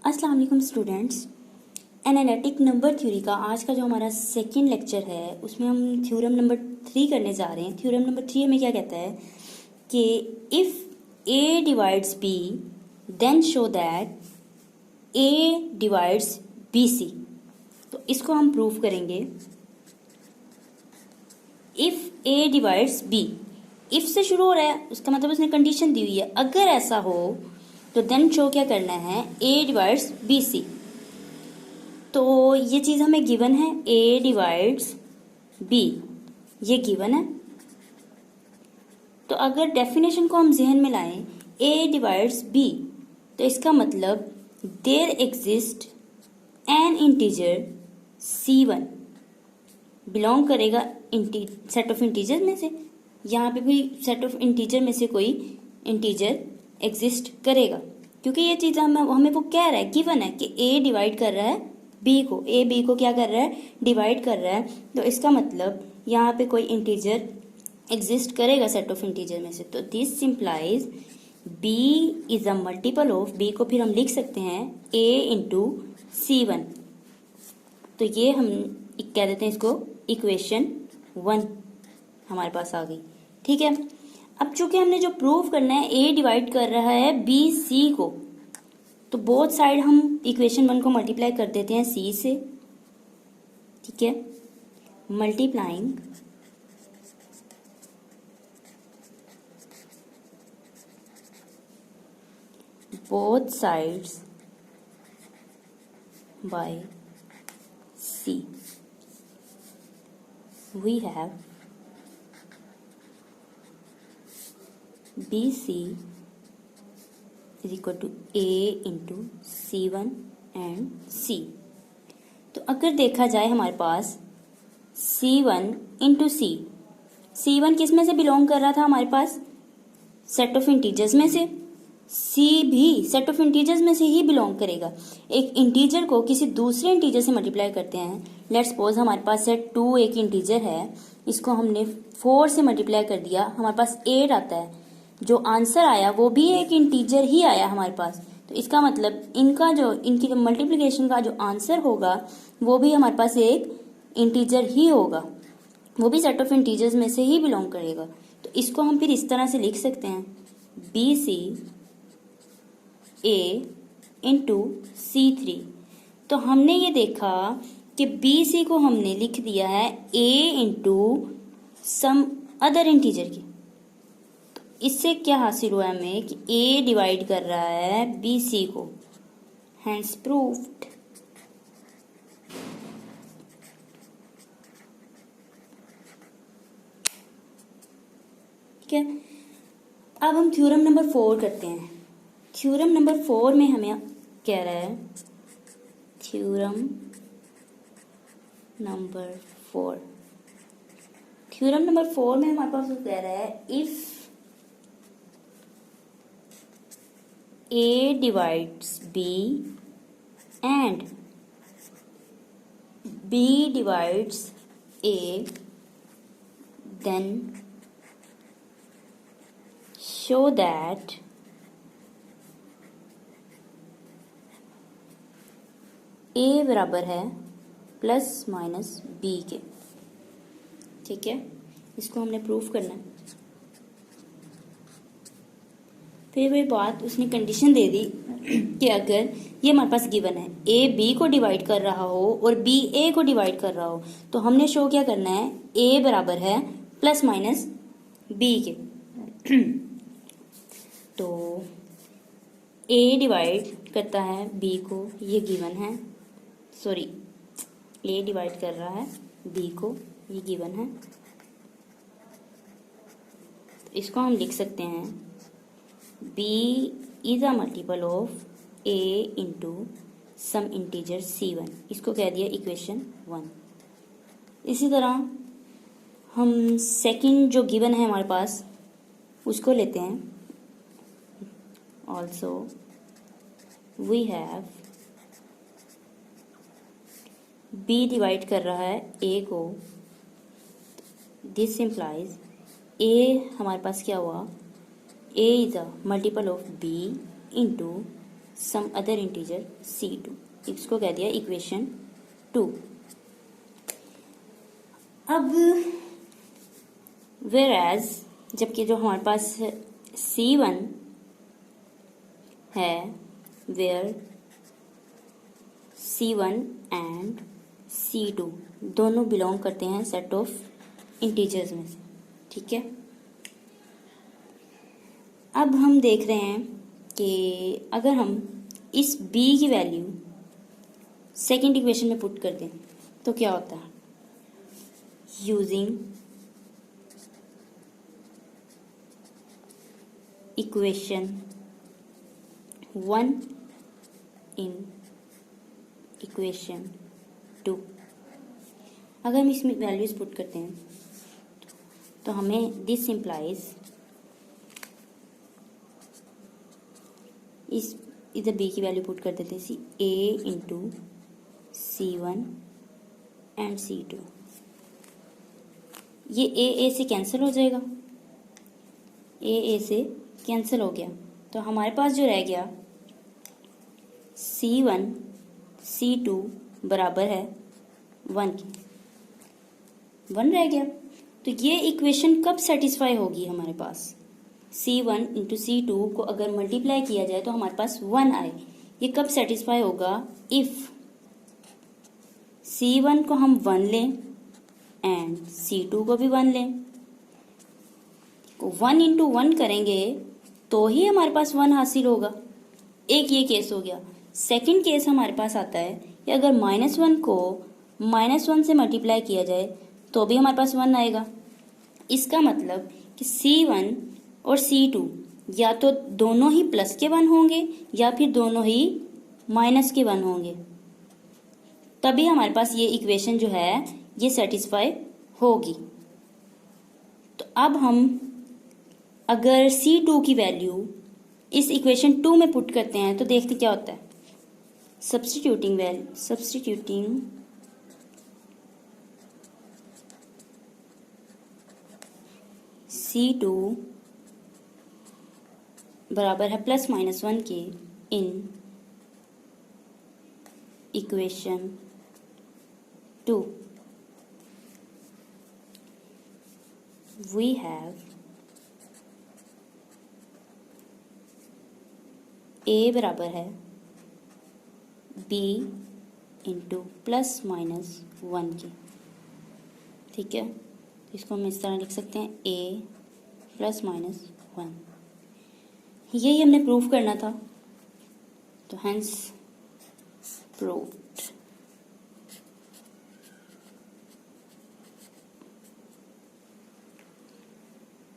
अस्सलाम वालेकुम students. Analytic number theory का आज का जो हमारा सेकंड लेक्चर है उसमें हम थ्योरम नंबर 3 करने जा रहे हैं। थ्योरम नंबर 3 हमें क्या कहता है कि if A divides B then show that A divides B C. तो इसको हम प्रूव करेंगे। If A divides B, if से शुरू हो रहा है उसका मतलब उसने कंडीशन दी हुई है, अगर ऐसा हो तो देन शो क्या करना है, ए डिवाइड्स बी सी। तो ये चीज़ हमें गिवन है, ए डिवाइड्स बी, ये गिवन है। तो अगर डेफिनेशन को हम जहन में लाएं, ए डिवाइड्स बी, तो इसका मतलब there exist an integer C1 belong करेगा सेट ऑफ इंटीजर में से। यहाँ पे भी सेट ऑफ इंटीजर में से कोई इंटीजर एग्जिस्ट करेगा, क्योंकि ये चीज़ हमें वो कह रहा है, गिवन है कि ए डिवाइड कर रहा है बी को, ए बी को क्या कर रहा है, डिवाइड कर रहा है। तो इसका मतलब यहाँ पे कोई इंटीजर एग्जिस्ट करेगा सेट ऑफ इंटीजर में से। तो this simplifies B is a multiple of, B को फिर हम लिख सकते हैं ए इंटू C1। तो ये हम कह देते हैं इसको इक्वेशन 1 हमारे पास आ गई। ठीक है, अब चूंकि हमने जो प्रूव करना है ए डिवाइड कर रहा है बी सी को, तो बोथ साइड हम इक्वेशन 1 को मल्टीप्लाई कर देते हैं सी से। ठीक है, multiplying both sides by C we have B C is equal to A into C1 and C। तो अगर देखा जाए हमारे पास C1 इंटू C1 किस में से बिलोंग कर रहा था हमारे पास, सेट ऑफ इंटीजर्स में से। C भी सेट ऑफ इंटीजर्स में से ही बिलोंग करेगा। एक इंटीजर को किसी दूसरे इंटीजर से मल्टीप्लाई करते हैं। लेट्स सपोज हमारे पास सेट 2 एक इंटीजर है, इसको हमने 4 से मल्टीप्लाई कर दिया, हमारे पास 8 आता है। जो आंसर आया वो भी एक इंटीजर ही आया हमारे पास। तो इसका मतलब इनकी मल्टीप्लिकेशन का जो आंसर होगा वो भी हमारे पास एक इंटीजर ही होगा, वो भी सेट ऑफ इंटीजर्स में से ही बिलोंग करेगा। तो इसको हम फिर इस तरह से लिख सकते हैं, बी सी ए इंटू C3। तो हमने ये देखा कि बी सी को हमने लिख दिया है ए इंटू सम अदर इंटीजर की। तो इससे क्या हासिल हुआ हमें कि ए डिवाइड कर रहा है बी सी को, हैंस प्रूव्ड। ठीक है, अब हम थ्योरम नंबर 4 करते हैं। थ्योरम नंबर 4 में हमें कह रहा है, थ्योरम नंबर 4, थ्योरम नंबर 4 में हमारे पास कह रहा है if A divides B and B divides A then show that a बराबर है प्लस माइनस बी के। ठीक है, इसको हमने प्रूफ करना है। फिर वही बात, उसने कंडीशन दे दी कि अगर ये हमारे पास गिवन है ए बी को डिवाइड कर रहा हो और बी ए को डिवाइड कर रहा हो, तो हमने शो क्या करना है, ए बराबर है प्लस माइनस बी के। तो ए डिवाइड करता है बी को, ये गिवन है, सॉरी ए डिवाइड कर रहा है बी को, ये गिवन है। तो इसको हम लिख सकते हैं B is a multiple of A into some integer C1। इसको कह दिया इक्वेशन 1। इसी तरह हम सेकंड जो गिवन है हमारे पास उसको लेते हैं। Also we have B divide कर रहा है A को, दिस implies A हमारे पास क्या हुआ, A is a multiple of B into some other integer c2, इसको कह दिया इक्वेशन 2। अब whereas जबकि जो हमारे पास c1 है, where c1 एंड c2 दोनों बिलोंग करते हैं सेट ऑफ इंटीजर्स में से, ठीक है। अब हम देख रहे हैं कि अगर हम इस b की वैल्यू सेकेंड इक्वेशन में पुट कर दें तो क्या होता है। यूजिंग इक्वेशन 1 इन इक्वेशन 2, अगर हम इसमें वैल्यूज पुट करते हैं तो हमें दिस इम्प्लाइज इस इधर b की वैल्यू पुट कर देते हैं a into c1 and c2। ये a से कैंसिल हो जाएगा, a से कैंसिल हो गया, तो हमारे पास जो रह गया c1 c2 बराबर है 1 के, 1 रह गया। तो ये इक्वेशन कब सेटिस्फाई होगी हमारे पास, c1 इंटू c2 को अगर मल्टीप्लाई किया जाए तो हमारे पास 1 आए। ये कब सेटिस्फाई होगा, इफ c1 को हम 1 लें एंड c2 को भी 1 लें, 1 इंटू 1 करेंगे तो ही हमारे पास 1 हासिल होगा। एक ये केस हो गया। सेकंड केस हमारे पास आता है कि अगर -1 को -1 से मल्टीप्लाई किया जाए तो भी हमारे पास 1 आएगा। इसका मतलब कि c1 और c2 या तो दोनों ही प्लस के 1 होंगे या फिर दोनों ही माइनस के 1 होंगे, तभी हमारे पास ये इक्वेशन जो है ये सेटिस्फाई होगी। तो अब हम अगर c2 की वैल्यू इस इक्वेशन 2 में पुट करते हैं तो देखते क्या होता है। सब्स्टिट्यूटिंग c2 बराबर है +-1 के in equation 2 we have a बराबर है b इंटू +-1 के, ठीक है। इसको हम इस तरह लिख सकते हैं a +-1। यही हमने प्रूफ करना था, तो हेंस प्रूफ।